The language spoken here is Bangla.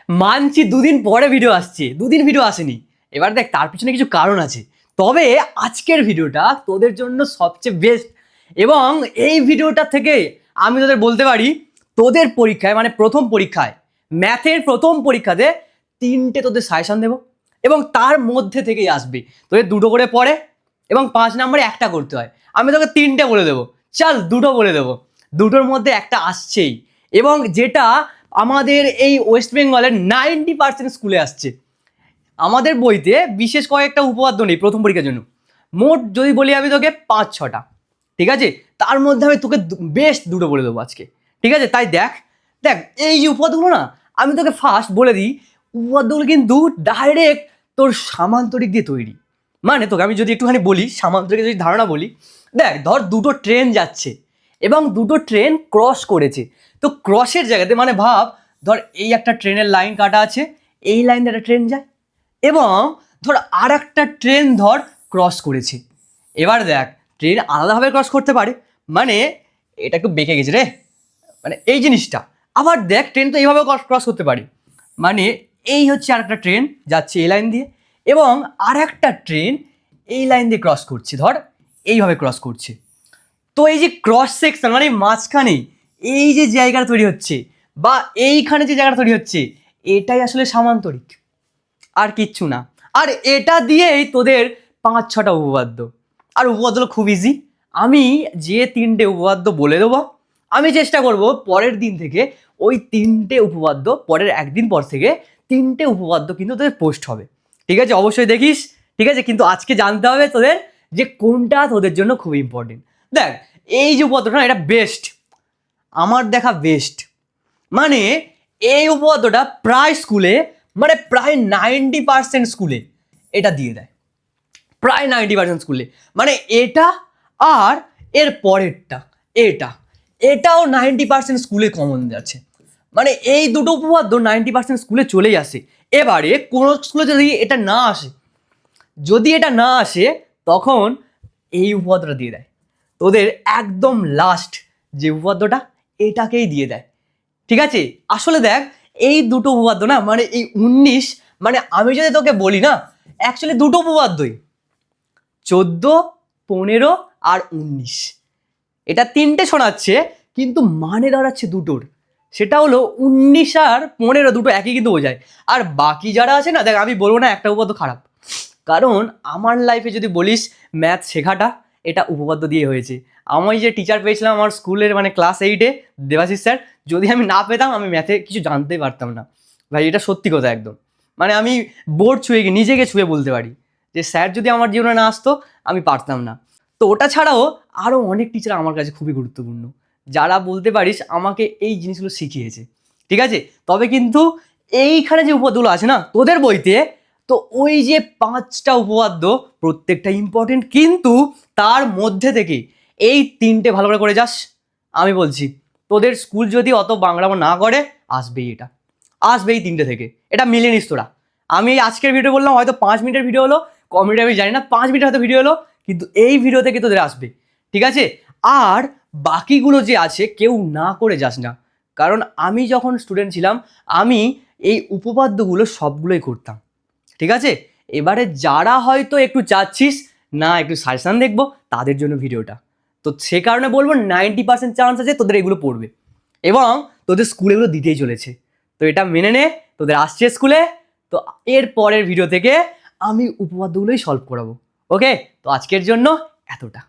মানছি দুদিন পরে ভিডিও আসছে, দুদিন ভিডিও আসেনি। এবার দেখ তার পিছনে কিছু কারণ আছে, তবে আজকের ভিডিওটা তোদের জন্য সবচেয়ে বেস্ট। এবং এই ভিডিওটা থেকে আমি তোদের বলতে পারি, তোদের পরীক্ষায় মানে প্রথম পরীক্ষায়, ম্যাথের প্রথম পরীক্ষাতে তিনটে তোদের সাজেশন দেবো এবং তার মধ্যে থেকেই আসবে। তোদের দুটো করে পড়ে এবং 5 নম্বরে একটা করতে হয়। আমি তোকে তিনটে বলে দেবো, চল দুটো বলে দেবো, দুটোর মধ্যে একটা আসছেই। এবং যেটা আমাদের এই ওয়েস্ট বেঙ্গলের 90% স্কুলে আসছে। আমাদের বইতে বিশেষ কয়েকটা উপপাদ্য নেই প্রথম পরীক্ষার জন্য, মোট যদি বলি আমি তোকে 5-6টা, ঠিক আছে? তার মধ্যে আমি তোকে বেস্ট দুটো বলে দেবো আজকে, ঠিক আছে? তাই দেখ দেখ এই যে উপপাদ্যগুলো না, আমি তোকে ফার্স্ট বলে দিই, উপপাদ্যগুলো কিন্তু ডাইরেক্ট তোর সামান্তরিক দিয়ে তৈরি। মানে তোকে আমি যদি একটুখানি বলি, সামান্তরিকের যদি ধারণা বলি, দেখ ধর দুটো ট্রেন যাচ্ছে এবং দুটো ট্রেন ক্রস করেছে। তো ক্রসের জায়গাতে মানে ভাব, ধর এই একটা ট্রেনের লাইন কাটা আছে, এই লাইন দিয়ে একটা ট্রেন যায় এবং ধর আর একটা ট্রেন ধর ক্রস করেছে। এবার দেখ ট্রেন আলাদাভাবে ক্রস করতে পারে, মানে এটা একটু বেঁকে গেছে রে, মানে এই জিনিসটা। আবার দেখ ট্রেন তো এইভাবে ক্রস করতে পারে, মানে এই হচ্ছে আর একটা ট্রেন যাচ্ছে এই লাইন দিয়ে এবং আর একটা ট্রেন এই লাইন দিয়ে ক্রস করছে, ধর এইভাবে ক্রস করছে। তো এই যে ক্রস সেকশন মানে মাঝখানে এই যে জায়গাটা তৈরি হচ্ছে বা এইখানে যে জায়গাটা তৈরি হচ্ছে, এটাই আসলে সামান্তরিক, আর কিচ্ছু না। আর এটা দিয়েই তোদের 5-6টা উপপাদ্য। আর উপপাদ্যগুলো খুব ইজি, আমি যে তিনটে উপপাদ্য বলে দেবো, আমি চেষ্টা করব পরের দিন থেকে ওই তিনটে উপপাদ্য, পরের একদিন পর থেকে তিনটে উপপাদ্য কিন্তু তোদের পোস্ট হবে, ঠিক আছে? অবশ্যই দেখিস, ঠিক আছে? কিন্তু আজকে জানতে হবে তোদের যে কোনটা তোদের জন্য খুব ইম্পর্টেন্ট। দেখ এই যে উপপাদ্যটা এটা বেস্ট, আমার দেখা বেস্ট। মানে এই উপপাদ্যটা প্রায় স্কুলে, মানে প্রায় 90% স্কুলে এটা দিয়ে দেয়, প্রায় 90% স্কুলে। মানে এটা আর এর পরেরটা, এটাও 90% স্কুলে কমন যাচ্ছে। মানে এই দুটো উপপাদ্য 90% স্কুলে চলেই আসে। এবারে কোনো স্কুলে যদি এটা না আসে, যদি এটা না আসে তখন এই উপপাদ্যটা দিয়ে দেয় তোদের একদম লাস্ট যে উপপাদ্যটা, এটাকেই দিয়ে দেয়, ঠিক আছে? আসলে দেখ এই দুটো উপপাদ্য না, মানে এই 19, মানে আমি যদি তোকে বলি না, অ্যাকচুয়ালি দুটো উপপাদ্যই 14, 15 আর 19, এটা তিনটে শোনাচ্ছে কিন্তু মানে দাঁড়াচ্ছে দুটোর। সেটা হলো 19 আর 15 দুটো একই কিন্তু বোঝায়। আর বাকি যারা আছে না, দেখ আমি বলবো না একটা উপপাদ্য খারাপ, কারণ আমার লাইফে যদি বলিস ম্যাথ শেখাটা এটা উপপাদ্য দিয়ে হয়েছে। আমি যে টিচার পেয়েছিলাম আমার স্কুলের মানে ক্লাস 8-এ, দেবাশিস স্যার, যদি আমি না পেতাম আমি ম্যাথে কিছু জানতেই পারতাম না ভাই, এটা সত্যি কথা একদম। মানে আমি বোর্ড ছুঁয়ে গিয়ে নিজেকে ছুঁয়ে বলতে পারি যে স্যার যদি আমার জীবনে না আসতো আমি পারতাম না। তো ওটা ছাড়াও আরও অনেক টিচার আমার কাছে খুবই গুরুত্বপূর্ণ, যারা বলতে পারিস আমাকে এই জিনিসগুলো শিখিয়েছে, ঠিক আছে? তবে কিন্তু এইখানে যে উপপাদ্যগুলো আছে না তোদের বইতে, তো ওই যে 5টা উপপাদ্য প্রত্যেকটা ইম্পর্টেন্ট, কিন্তু তার মধ্যে থেকে এই তিনটে ভালো করে যাস, আমি বলছি তোদের স্কুল যদি অত বাংলা না করে আসবেই, এটা আসবেই তিনটে থেকে, এটা মিলিয়ে নিস তোরা। আমি আজকের ভিডিও বললাম হয়তো 5 মিনিটের ভিডিও হলো, কমেডি আমি জানি না, 5 মিনিটের হয়তো ভিডিও হলো, কিন্তু এই ভিডিও থেকে তোদের আসবে, ঠিক আছে? আর বাকিগুলো যে আছে কেউ না করে যাস না, কারণ আমি যখন স্টুডেন্ট ছিলাম আমি এই উপপাদ্যগুলো সবগুলোই করতাম, ঠিক আছে? এবারে যারা হয়তো একটু চাচ্ছিস না একটু সাজেশন দেখবো, তাদের জন্য ভিডিওটা, তো সে কারণে বলবো 90% চান্স আছে তোদের এগুলো পড়বে এবং তোদের স্কুলে এগুলো দিতেই চলেছে। তো এটা মেনে নে, তোদের আসছে স্কুলে। তো এর পরের ভিডিও থেকে আমি উপপাদ্যগুলোই সলভ করাবো, ওকে? তো আজকের জন্য এতটা।